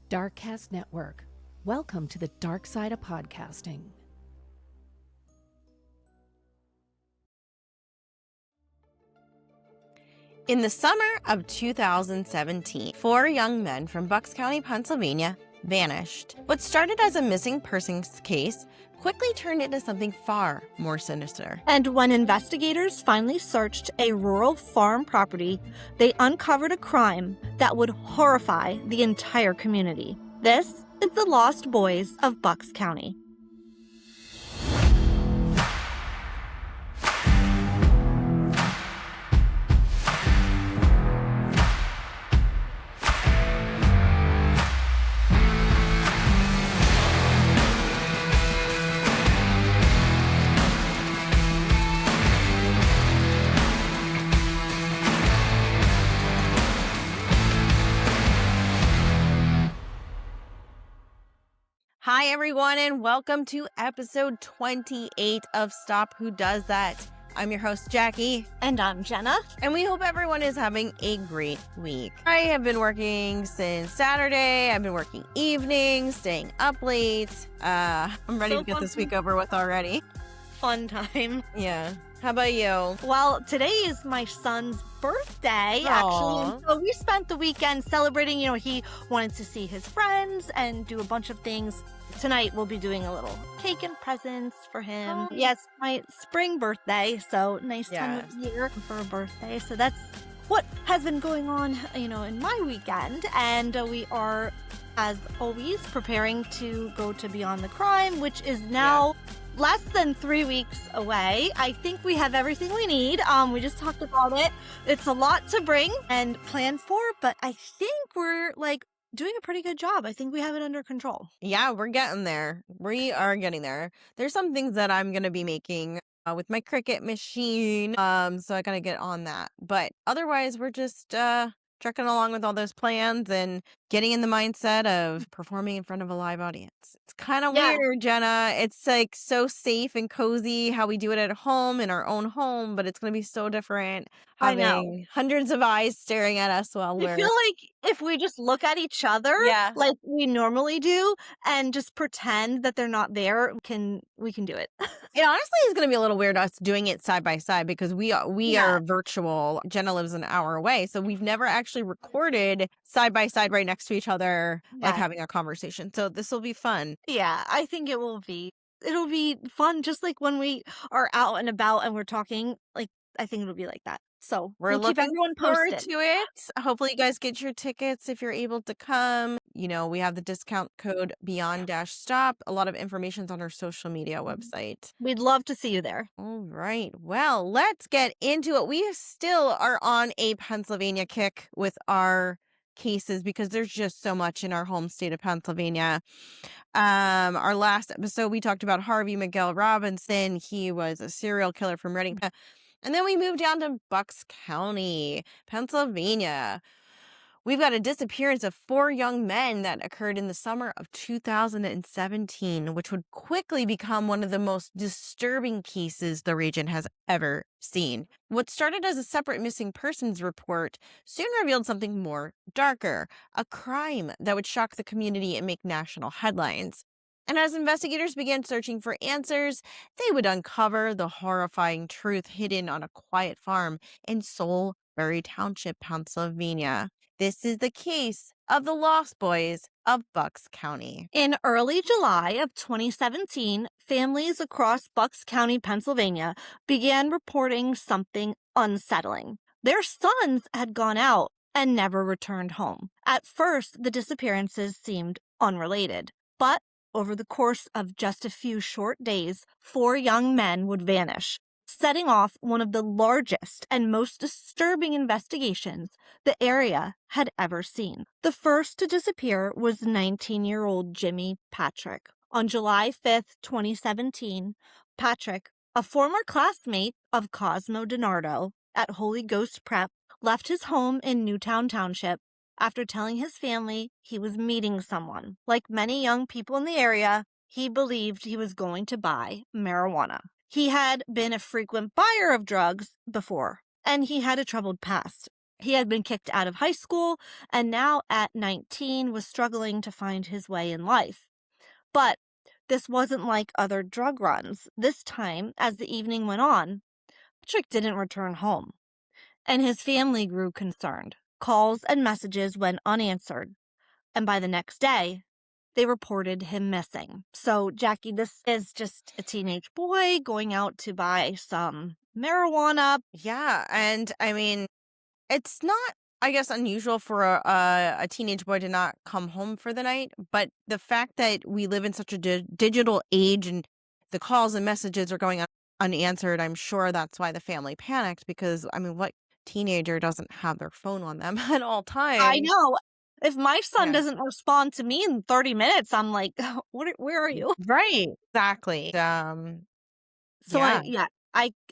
Darkcast Network. Welcome to the dark side of podcasting. In the summer of 2017, 4 young men from Bucks County, Pennsylvania, vanished. What started as a missing persons case quickly turned into something far more sinister. And when investigators finally searched a rural farm property, they uncovered a crime that would horrify the entire community. This is the Lost Boys of Bucks County. Hi, everyone, and welcome to episode 28 of Stop Who Does That. I'm your host, Jackie. And I'm Jenna. And we hope everyone is having a great week. I have been working since Saturday. I've been working evenings, staying up late. I'm ready to get this week over with already. Fun time. Yeah. How about you? Well, today is my son's birthday, actually. And so we spent the weekend celebrating. He wanted to see his friends and do a bunch of things. Tonight, we'll be doing a little cake and presents for him. Yes, my spring birthday, so nice time of year for a birthday. So that's what has been going on, in my weekend. And we are, as always, preparing to go to Beyond the Crime, which is now less than 3 weeks away. I think we have everything we need. We just talked about it. It's a lot to bring and plan for, but I think we're doing a pretty good job. I think we have it under control. Yeah, we're getting there. We are getting there. There's some things that I'm going to be making with my Cricut machine. So I got to get on that. But otherwise, we're just trucking along with all those plans and getting in the mindset of performing in front of a live audience. It's kind of weird, Jenna. It's so safe and cozy how we do it at home in our own home, but it's going to be so different having hundreds of eyes staring at us while we're... I feel like if we just look at each other like we normally do and just pretend that they're not there, we can do it. It honestly is going to be a little weird us doing it side by side because we are virtual. Jenna lives an hour away, so we've never actually recorded side by side right next to each other, like having a conversation. So this will be fun. Yeah, I think it will be. It'll be fun, just like when we are out and about and we're talking. I think it'll be like that. So we'll keep everyone forward posted to it. Hopefully you guys get your tickets if you're able to come. We have the discount code Beyond-Stop. A lot of information's on our social media website. We'd love to see you there. All right. Well, let's get into it. We still are on a Pennsylvania kick with our cases because there's just so much in our home state of Pennsylvania. Our last episode, we talked about Harvey Miguel Robinson. He was a serial killer from Reading. And then we moved down to Bucks County, Pennsylvania. We've got a disappearance of 4 young men that occurred in the summer of 2017, which would quickly become one of the most disturbing cases the region has ever seen. What started as a separate missing persons report soon revealed something more darker, a crime that would shock the community and make national headlines. And as investigators began searching for answers, they would uncover the horrifying truth hidden on a quiet farm in Solebury Township, Pennsylvania. This is the case of the Lost Boys of Bucks County. In early July of 2017, families across Bucks County, Pennsylvania, began reporting something unsettling. Their sons had gone out and never returned home. At first, the disappearances seemed unrelated, but over the course of just a few short days, 4 young men would vanish, setting off one of the largest and most disturbing investigations the area had ever seen. The first to disappear was 19-year-old Jimmy Patrick. On July 5th, 2017, Patrick, a former classmate of Cosmo DiNardo at Holy Ghost Prep, left his home in Newtown Township after telling his family he was meeting someone. Like many young people in the area, he believed he was going to buy marijuana. He had been a frequent buyer of drugs before, and he had a troubled past. He had been kicked out of high school and now at 19 was struggling to find his way in life. But this wasn't like other drug runs. This time, as the evening went on, Patrick didn't return home, and his family grew concerned. Calls and messages went unanswered, and by the next day, they reported him missing. So, Jackie, this is just a teenage boy going out to buy some marijuana. Yeah. And I mean, it's not, I guess, unusual for a teenage boy to not come home for the night. But the fact that we live in such a digital age and the calls and messages are going unanswered, I'm sure that's why the family panicked. Because, I mean, what teenager doesn't have their phone on them at all I times? know. If my son Yeah. doesn't respond to me in 30 minutes, I'm like, where are you? Right. Exactly. So Yeah.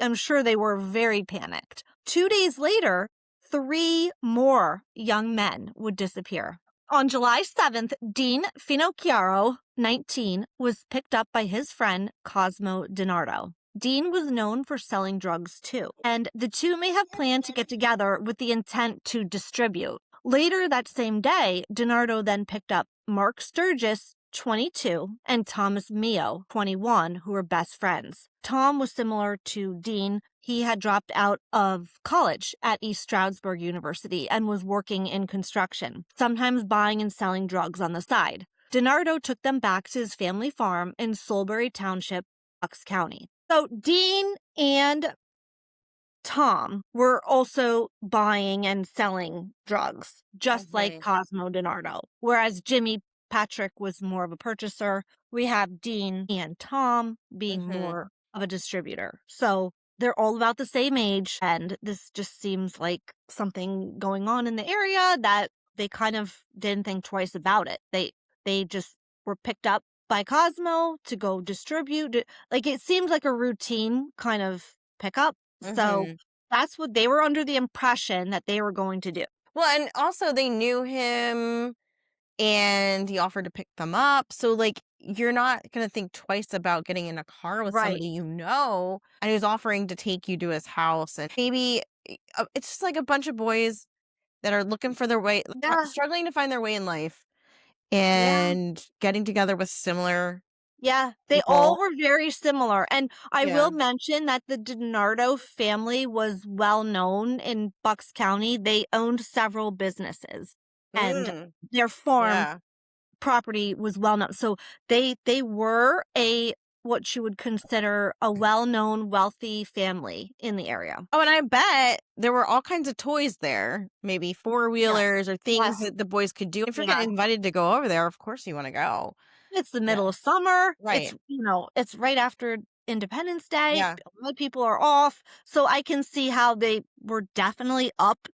I'm sure they were very panicked. 2 days later, 3 more young men would disappear. On July 7th, Dean Finocchiaro, 19, was picked up by his friend Cosmo DiNardo. Dean was known for selling drugs too, and the two may have planned to get together with the intent to distribute. Later that same day, DiNardo then picked up Mark Sturgis, 22, and Thomas Mio, 21, who were best friends. Tom was similar to Dean. He had dropped out of college at East Stroudsburg University and was working in construction, sometimes buying and selling drugs on the side. DiNardo took them back to his family farm in Solebury Township, Bucks County. So Dean and Tom were also buying and selling drugs, just like Cosmo DiNardo, whereas Jimmy Patrick was more of a purchaser. We have Dean and Tom being more of a distributor. So they're all about the same age, and this just seems like something going on in the area that they kind of didn't think twice about it. They just were picked up by Cosmo to go distribute. Like, it seems like a routine kind of pickup. So that's what they were under the impression that they were going to do. Well, and also they knew him and he offered to pick them up. So, like, you're not going to think twice about getting in a car with Right. somebody you know. And he was offering to take you to his house. And maybe it's just like a bunch of boys that are looking for their way, Yeah. struggling to find their way in life Yeah. and getting together with similar Yeah, they all people. were very similar. And I Yeah. will mention that the DiNardo family was well known in Bucks County. They owned several businesses, and their farm Yeah. property was well known. So they were what you would consider a well-known, wealthy family in the area. Oh, and I bet there were all kinds of toys there, maybe four-wheelers or things Yes. that the boys could do. If you're Yeah. getting invited to go over there, of course you want to go. It's the middle of summer. Right. It's right after Independence Day. Yeah. A lot of people are off. So I can see how they were definitely up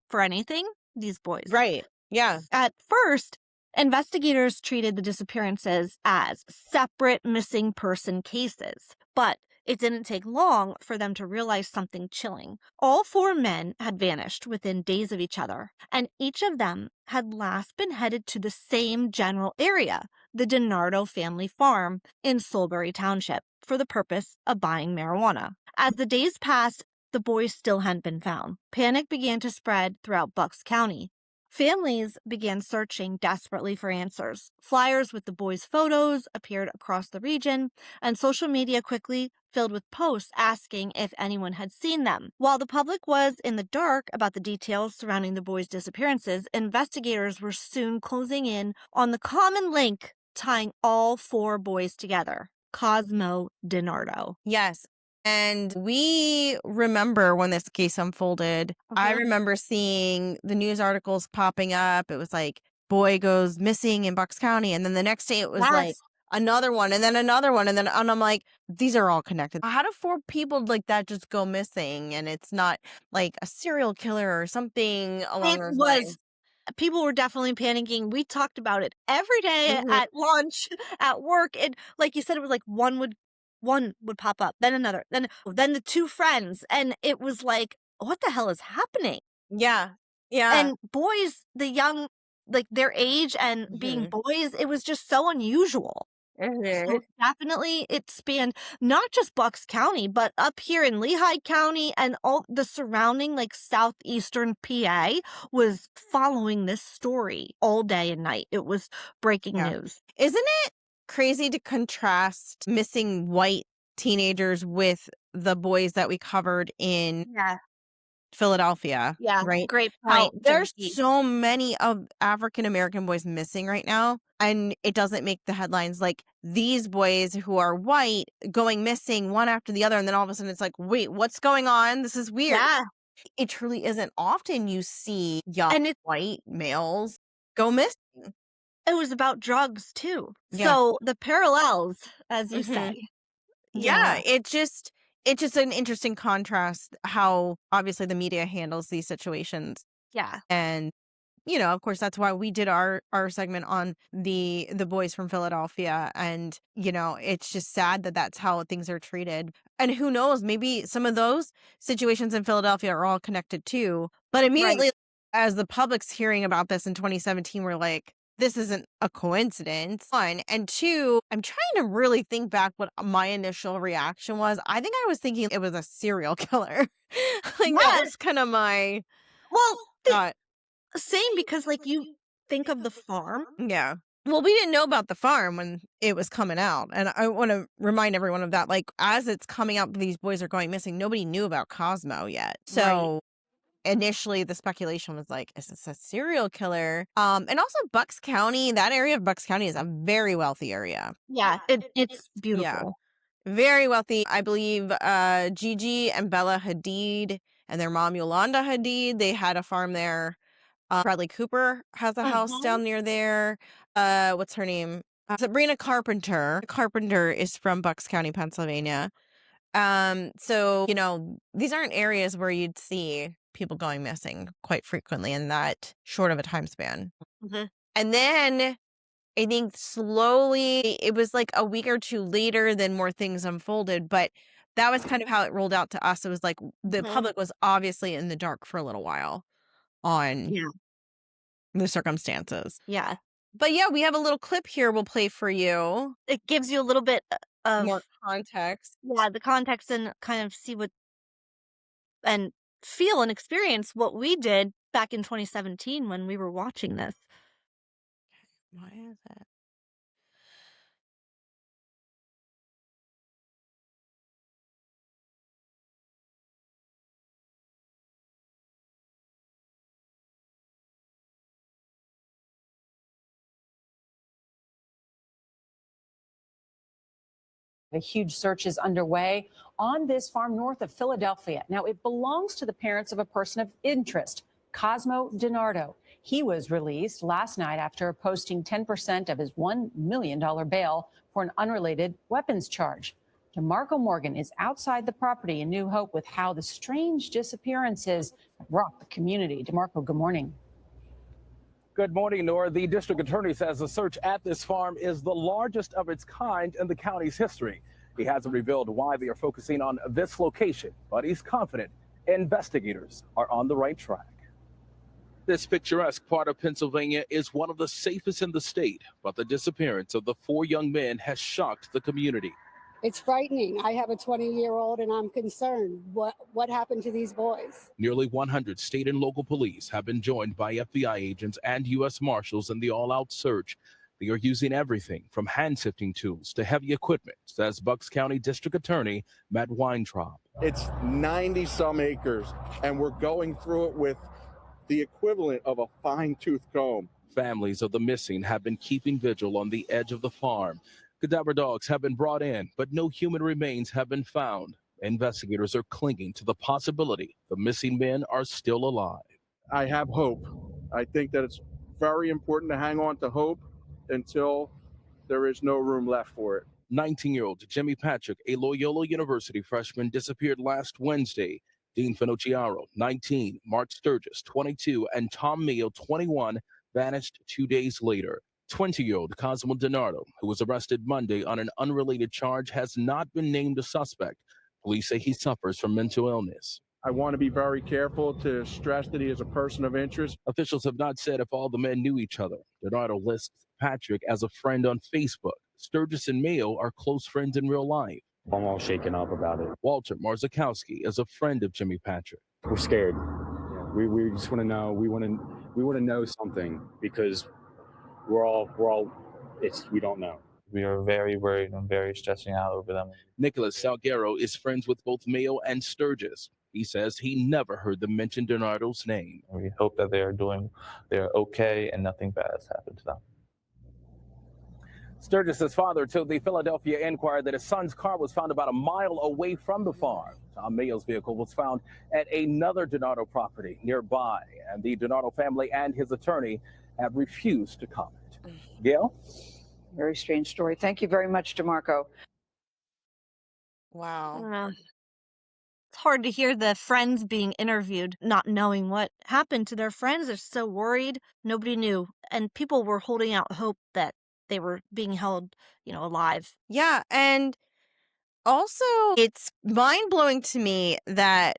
for anything, these boys. Right. Yeah. At first, investigators treated the disappearances as separate missing person cases, but it didn't take long for them to realize something chilling. All 4 men had vanished within days of each other, and each of them had last been headed to the same general area, the DiNardo family farm in Solebury Township, for the purpose of buying marijuana. As the days passed, the boys still hadn't been found. Panic began to spread throughout Bucks County. Families began searching desperately for answers. Flyers with the boys' photos appeared across the region, and social media quickly filled with posts asking if anyone had seen them. While the public was in the dark about the details surrounding the boys' disappearances, investigators were soon closing in on the common link tying all 4 boys together: Cosmo DiNardo. Yes. And we remember when this case unfolded, I remember seeing the news articles popping up. It was like, boy goes missing in Bucks County. And then the next day it was like another one and then another one. And I'm like, these are all connected. How do 4 people like that just go missing? And it's not like a serial killer or something along those lines. People were definitely panicking. We talked about it every day at lunch, at work. And like you said, it was like one would pop up, then another, then the 2 friends. And it was like, what the hell is happening? Yeah. Yeah. And boys, the young, like their age and being boys, it was just so unusual. So definitely it spanned not just Bucks County, but up here in Lehigh County and all the surrounding, like southeastern PA, was following this story all day and night. It was breaking news. Isn't it crazy to contrast missing white teenagers with the boys that we covered in Philadelphia? Yeah, right? great How point. there's Jackie. so many of African American boys missing right now, and it doesn't make the headlines. Like these boys who are white going missing one after the other, and then all of a sudden it's like, wait, what's going on? This is weird. Yeah, It truly isn't often you see young and white males go missing. it was about drugs too. Yeah. So the parallels, as you Mhm. say. Yeah, it's just an interesting contrast how obviously the media handles these situations. Yeah. And of course that's why we did our segment on the boys from Philadelphia, and it's just sad that that's how things are treated. And who knows, maybe some of those situations in Philadelphia are all connected too. But immediately as the public's hearing about this in 2017, we're like, this isn't a coincidence. One. And two, I'm trying to really think back what my initial reaction was. I think I was thinking it was a serial killer. Like that was kind of my thought. Same, because like you think of the farm. Yeah. Well, we didn't know about the farm when it was coming out. And I want to remind everyone of that. Like, as it's coming out, these boys are going missing. Nobody knew about Cosmo yet. So initially the speculation was like, is this a serial killer? And also Bucks County, that area of Bucks County is a very wealthy area. Yeah, it's beautiful. Yeah. Very wealthy. I believe Gigi and Bella Hadid and their mom Yolanda Hadid, they had a farm there. Bradley Cooper has a house down near there. What's her name? Sabrina Carpenter. Carpenter is from Bucks County, Pennsylvania. So, these aren't areas where you'd see people going missing quite frequently in that short of a time span. And then I think slowly, it was like a week or two later, then more things unfolded. But that was kind of how it rolled out to us. It was like the public was obviously in the dark for a little while on the circumstances. Yeah. But yeah, we have a little clip here we'll play for you. It gives you a little bit of more context. Yeah, the context, and kind of see what and feel and experience what we did back in 2017 when we were watching this. Why is it? A huge search is underway on this farm north of Philadelphia. Now, it belongs to the parents of a person of interest, Cosmo DiNardo. He was released last night after posting 10% of his $1 million bail for an unrelated weapons charge. DeMarco Morgan is outside the property in New Hope with how the strange disappearances have rocked the community. DeMarco, good morning. Good morning, Nora. The district attorney says the search at this farm is the largest of its kind in the county's history. He hasn't revealed why they are focusing on this location, but he's confident investigators are on the right track. This picturesque part of Pennsylvania is one of the safest in the state, but the disappearance of the 4 young men has shocked the community. It's frightening. I have a 20-year-old and I'm concerned. What happened to these boys? Nearly 100 state and local police have been joined by FBI agents and U.S. Marshals in the all-out search. They are using everything from hand-sifting tools to heavy equipment, says Bucks County District Attorney Matt Weintraub. It's 90-some acres, and we're going through it with the equivalent of a fine-tooth comb. Families of the missing have been keeping vigil on the edge of the farm. Cadaver dogs have been brought in, but no human remains have been found. Investigators are clinging to the possibility the missing men are still alive. I have hope. I think that it's very important to hang on to hope until there is no room left for it. 19-year-old Jimmy Patrick, a Loyola University freshman, disappeared last Wednesday. Dean Finocchiaro, 19, Mark Sturgis, 22, and Tom Mayo, 21, vanished 2 days later. 20-year-old Cosmo DiNardo, who was arrested Monday on an unrelated charge, has not been named a suspect. Police say he suffers from mental illness. I want to be very careful to stress that he is a person of interest. Officials have not said if all the men knew each other. DiNardo lists Patrick as a friend on Facebook. Sturgis and Mayo are close friends in real life. I'm all shaken up about it. Walter Marzakowski is a friend of Jimmy Patrick. We're scared. We just want to know. We want to know something because we don't know. We are very worried and very stressing out over them. Nicholas Salguero is friends with both Mayo and Sturgis. He says he never heard them mention DiNardo's name. We hope that they're okay and nothing bad has happened to them. Sturgis's father told the Philadelphia Inquirer that his son's car was found about a mile away from the farm. Tom Mayo's vehicle was found at another DiNardo property nearby, and the DiNardo family and his attorney have refused to comment. Gail? Very strange story. Thank you very much, DeMarco. Wow. It's hard to hear the friends being interviewed, not knowing what happened to their friends. They're so worried. Nobody knew. And people were holding out hope that they were being held, alive. Yeah. And also, it's mind-blowing to me that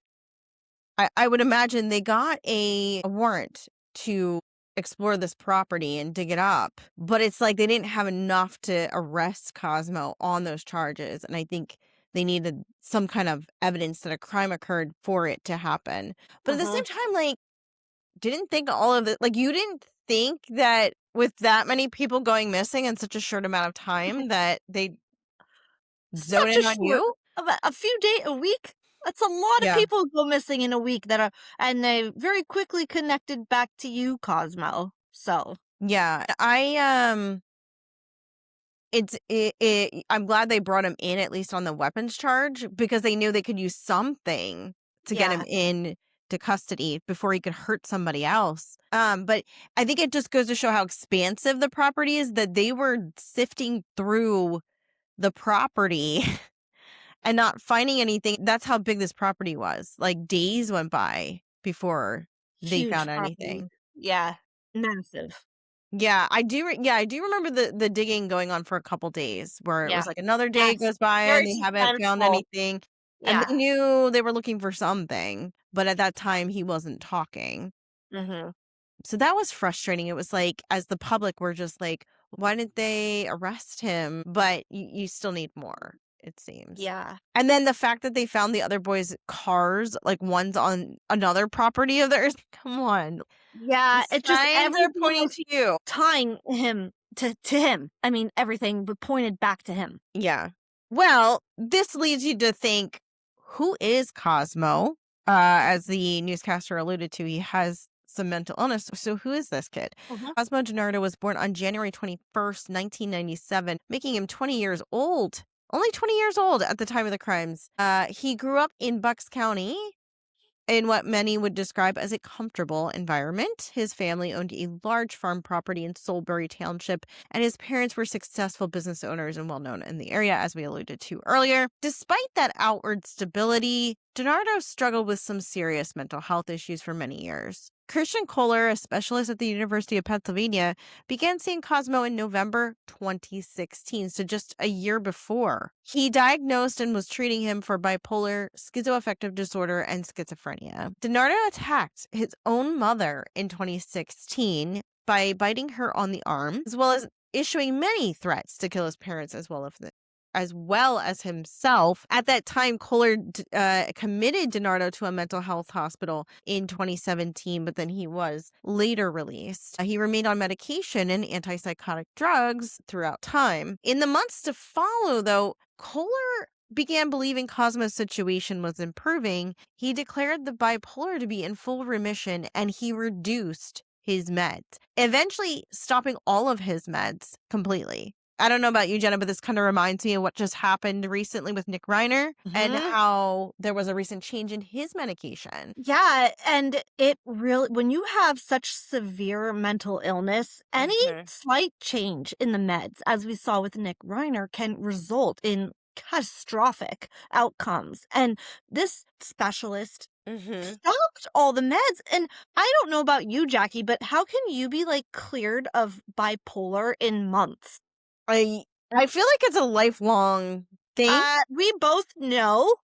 I would imagine they got a warrant to explore this property and dig it up, but it's like they didn't have enough to arrest Cosmo on those charges. And I think they needed some kind of evidence that a crime occurred for it to happen. But at the same time, didn't think all of it, you didn't think that with that many people going missing in such a short amount of time that they zone in on you? A week? That's a lot of people go missing in a week and they very quickly connected back to you, Cosmo. So yeah, I'm glad they brought him in at least on the weapons charge because they knew they could use something to get him in to custody before he could hurt somebody else. But I think it just goes to show how expansive the property is that they were sifting through the property and not finding anything. That's how big this property was. Days went by before they huge found property. anything. Yeah, massive. Yeah, I do remember the digging going on for a couple days where it was another day goes by and they haven't found anything. And they knew they were looking for something, but at that time he wasn't talking. Mm-hmm. So that was frustrating. It was as the public were just why didn't they arrest him? But you still need more, it seems. Yeah. And then the fact that they found the other boys' cars, one's on another property of theirs. Come on. Yeah, it just everything pointing to you. Tying him to him. I mean, everything pointed back to him. Yeah. Well, this leads you to think, who is Cosmo? As the newscaster alluded to, he has some mental illness. So who is this kid? Cosmo DiNardo was born on January 21st, 1997, making him 20 years old. Only 20 years old at the time of the crimes. He grew up in Bucks County in what many would describe as a comfortable environment. His family owned a large farm property in Solebury Township, and his parents were successful business owners and well-known in the area, as we alluded to earlier. Despite that outward stability, DiNardo struggled with some serious mental health issues for many years. Christian Kohler, a specialist at the University of Pennsylvania, began seeing Cosmo in November 2016, so just a year before. He diagnosed and was treating him for bipolar, schizoaffective disorder, and schizophrenia. DiNardo attacked his own mother in 2016 by biting her on the arm, as well as issuing many threats to kill his parents as well as himself. At that time, Kohler committed DiNardo to a mental health hospital in 2017, but then he was later released. He remained on medication and antipsychotic drugs throughout time. In the months to follow, though, Kohler began believing Cosmo's situation was improving. He declared the bipolar to be in full remission, and he reduced his meds, eventually stopping all of his meds completely. I don't know about you, Jenna, but this kind of reminds me of what just happened recently with Nick Reiner and how there was a recent change in his medication. Yeah, and it really, when you have such severe mental illness, any slight change in the meds, as we saw with Nick Reiner, can result in catastrophic outcomes. And this specialist stopped all the meds. And I don't know about you, Jackie, but how can you be cleared of bipolar in months? I feel like it's a lifelong thing. We both know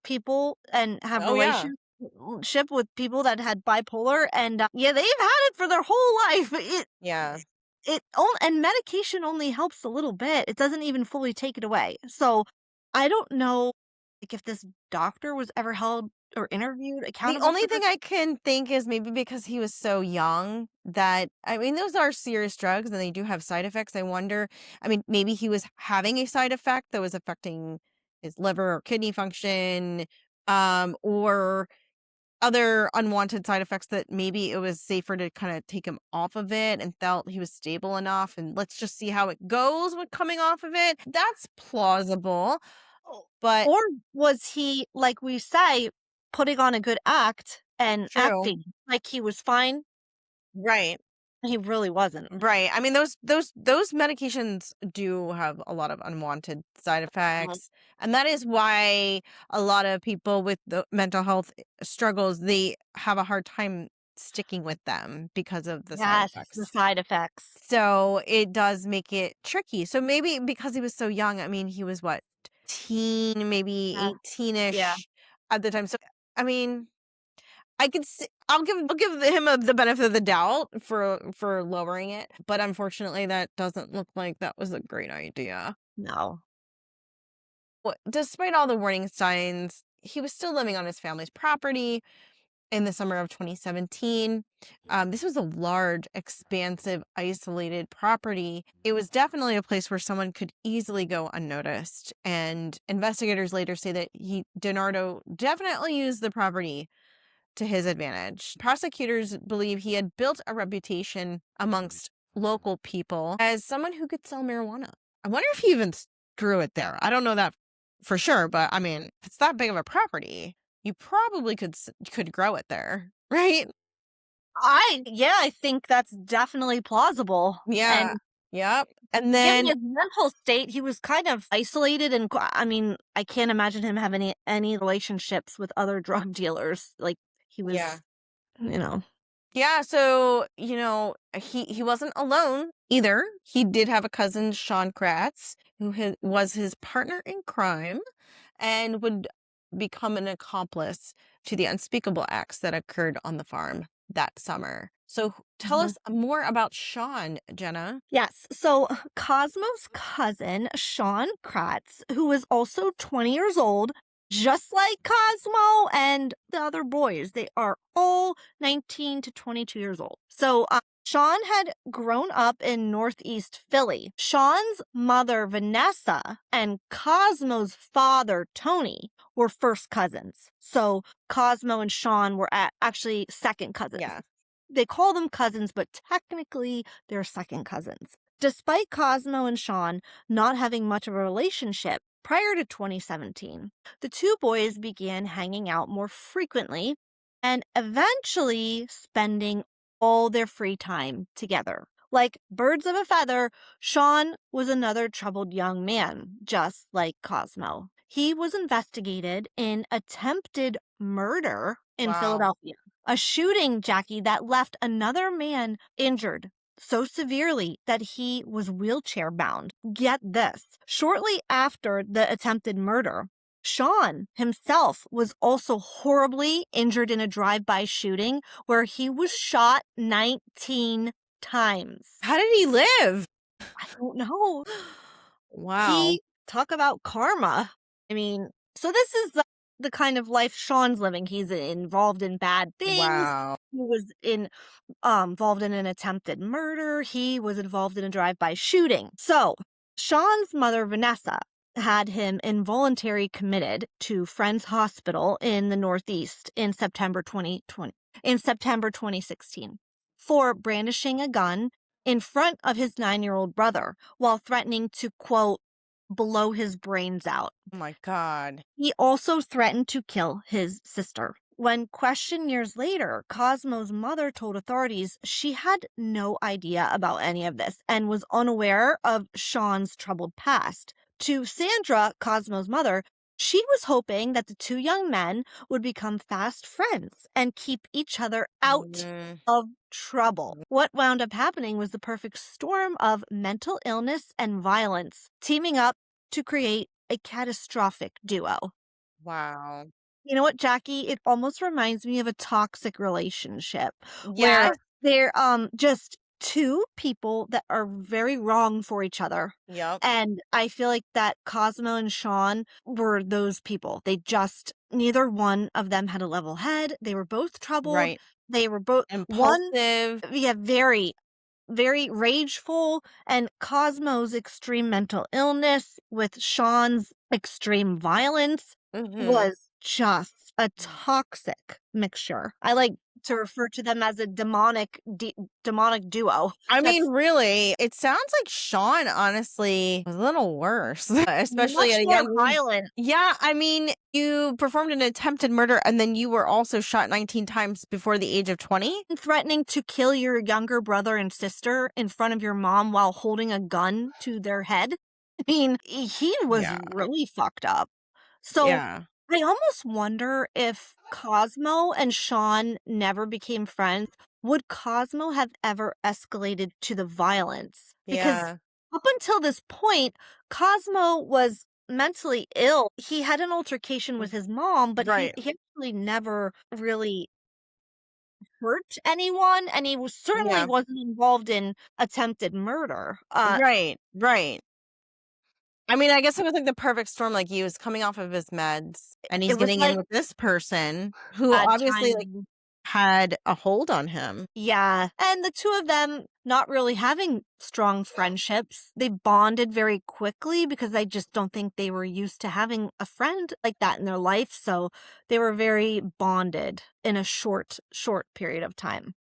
people and have relationship with people that had bipolar, and they've had it for their whole life. and medication only helps a little bit. It doesn't even fully take it away. So I don't know, like, if this doctor was ever held or interviewed The accountable only for thing this. I can think is maybe because he was so young that, I mean, those are serious drugs and they do have side effects. I wonder, I mean, maybe he was having a side effect that was affecting his liver or kidney function, or other unwanted side effects that maybe it was safer to kind of take him off of it and felt he was stable enough and let's just see how it goes with coming off of it. That's plausible. But Or was he, like we say, putting on a good act and true. acting like he was fine? Right. He really wasn't. Right. I mean, those medications do have a lot of unwanted side effects, and that is why a lot of people with the mental health struggles, they have a hard time sticking with them because of the side Yes, the effects. side effects. So it does make it tricky. So maybe because he was so young, I mean, he was what, teen, maybe Yeah. 18ish at the time. So I mean, I could see, I'll give him the benefit of the doubt for lowering it, but unfortunately, that doesn't look like that was a great idea. No. Despite all the warning signs, he was still living on his family's property in the summer of 2017. This was a large, expansive, isolated property. It was definitely a place where someone could easily go unnoticed. And investigators later say that DiNardo definitely used the property to his advantage. Prosecutors believe he had built a reputation amongst local people as someone who could sell marijuana. I wonder if he even grew it there. I don't know that for sure, but I mean, if it's that big of a property, you probably could grow it there, right? I think that's definitely plausible. Yeah. And Yep. And given then his mental state, he was kind of isolated, and I mean, I can't imagine him having any relationships with other drug dealers. Like, he was, yeah. you know. Yeah, so, he wasn't alone either. He did have a cousin, Sean Kratz, who was his partner in crime and would become an accomplice to the unspeakable acts that occurred on the farm that summer. So tell us more about Sean, Jenna. Yes. So Cosmo's cousin, Sean Kratz, who was also 20 years old, just like Cosmo and the other boys, they are all 19 to 22 years old. So Sean had grown up in Northeast Philly. Sean's mother, Vanessa, and Cosmo's father, Tony, were first cousins. So Cosmo and Sean were actually second cousins. Yeah. They call them cousins, but technically they're second cousins. Despite Cosmo and Sean not having much of a relationship prior to 2017, the two boys began hanging out more frequently and eventually spending all their free time together. Like birds of a feather, Sean was another troubled young man, just like Cosmo. He was investigated in attempted murder in Wow. Philadelphia. A shooting, Jackie, that left another man injured so severely that he was wheelchair bound. Get this. Shortly after the attempted murder, Sean himself was also horribly injured in a drive-by shooting where he was shot 19 times. How did he live? I don't know. Wow. Talk about karma. I mean, so this is the kind of life Sean's living. He's involved in bad things. Wow. He was involved in an attempted murder. He was involved in a drive-by shooting. So Sean's mother, Vanessa, had him involuntary committed to Friends Hospital in the Northeast in September 2016 for brandishing a gun in front of his 9-year-old brother while threatening to, quote, blow his brains out. Oh my God. He also threatened to kill his sister. When questioned years later, Cosmo's mother told authorities she had no idea about any of this and was unaware of Sean's troubled past. To Sandra, Cosmo's mother, she was hoping that the two young men would become fast friends and keep each other out of trouble. What wound up happening was the perfect storm of mental illness and violence teaming up to create a catastrophic duo. Wow. You know what, Jackie? It almost reminds me of a toxic relationship Yeah. where they're just two people that are very wrong for each other. Yep. And I feel like that Cosmo and Sean were those people. They just, neither one of them had a level head. They were both troubled. Right. They were both, one, Impulsive. yeah, very, very rageful, and Cosmo's extreme mental illness with Sean's extreme violence was just a toxic mixture. I like to refer to them as a demonic duo. I mean, really, it sounds like Sean, honestly, was a little worse, especially at a much young more age. violent. Yeah, I mean, you performed an attempted murder and then you were also shot 19 times before the age of 20. Threatening to kill your younger brother and sister in front of your mom while holding a gun to their head. I mean, he was Yeah. really fucked up. So Yeah. I almost wonder if Cosmo and Sean never became friends, would Cosmo have ever escalated to the violence? Because Yeah. up until this point, Cosmo was mentally ill. He had an altercation with his mom, but Right. he actually never really hurt anyone, and he certainly Yeah. wasn't involved in attempted murder. Right. Right. I mean, I guess it was like the perfect storm. Like he was coming off of his meds and he's It was getting like in with this person who bad obviously like timing. had a hold on him. Yeah. And the two of them not really having strong friendships. They bonded very quickly because I just don't think they were used to having a friend like that in their life. So they were very bonded in a short period of time.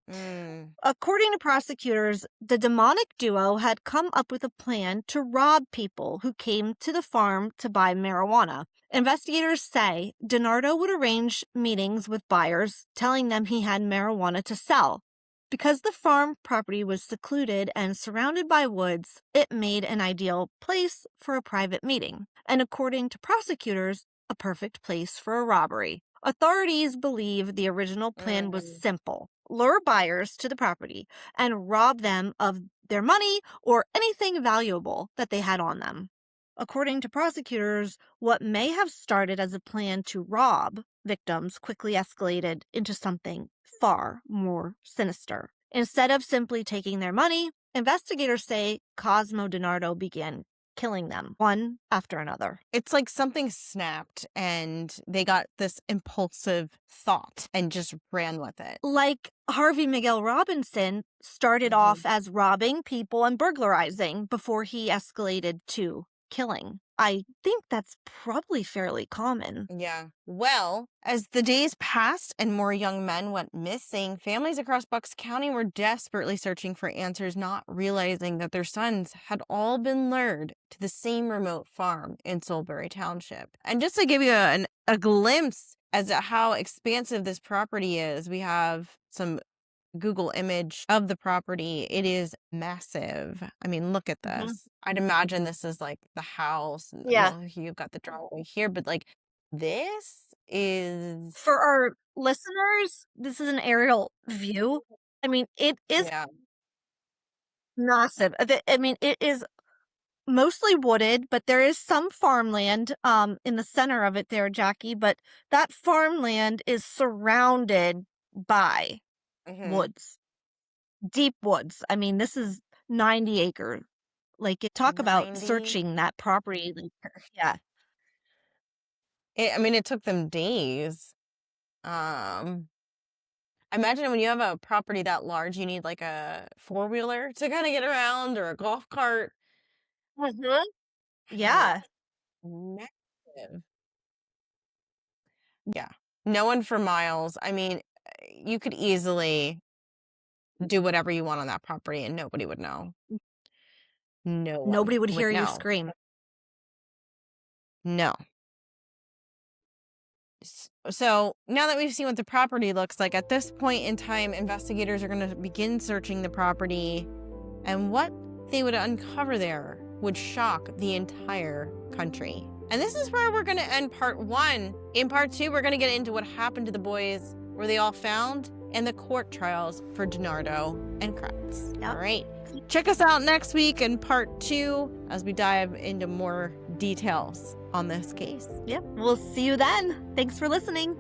According to prosecutors, the demonic duo had come up with a plan to rob people who came to the farm to buy marijuana. Investigators say DiNardo would arrange meetings with buyers, telling them he had marijuana to sell. Because the farm property was secluded and surrounded by woods, it made an ideal place for a private meeting, and according to prosecutors, a perfect place for a robbery. Authorities believe the original plan was simple: lure buyers to the property and rob them of their money or anything valuable that they had on them. According to prosecutors, what may have started as a plan to rob victims quickly escalated into something far more sinister. Instead of simply taking their money, investigators say Cosmo DiNardo began killing them one after another. It's like something snapped and they got this impulsive thought and just ran with it. Like Harvey Miguel Robinson started off as robbing people and burglarizing before he escalated to killing. I think that's probably fairly common. Yeah. Well, as the days passed and more young men went missing, families across Bucks County were desperately searching for answers, not realizing that their sons had all been lured to the same remote farm in Solebury Township. And just to give you a glimpse as to how expansive this property is, we have some Google image of the property. It is massive. I mean, look at this. I'd imagine this is like the house. Yeah. Well, you've got the driveway here, but like this is For our listeners, this is an aerial view. I mean, it is massive. I mean, it is mostly wooded, but there is some farmland in the center of it there, Jackie, but that farmland is surrounded by woods. Deep woods. I mean, this is 90 acres. Like, talk about 90? searching that property. Like, yeah. I mean, it took them days. Imagine when you have a property that large, you need like a four-wheeler to kind of get around or a golf cart. Yeah. Massive. Yeah. No one for miles. I mean, you could easily do whatever you want on that property and nobody would know. No one Nobody would hear you know. scream. No. So now that we've seen what the property looks like, at this point in time, investigators are going to begin searching the property, and what they would uncover there would shock the entire country. And this is where we're going to end part 1. In part 2, we're going to get into what happened to the boys, where they all found, and the court trials for DiNardo and Kratz. Yep. All right. Check us out next week in part 2 as we dive into more details on this case. Yep. We'll see you then. Thanks for listening.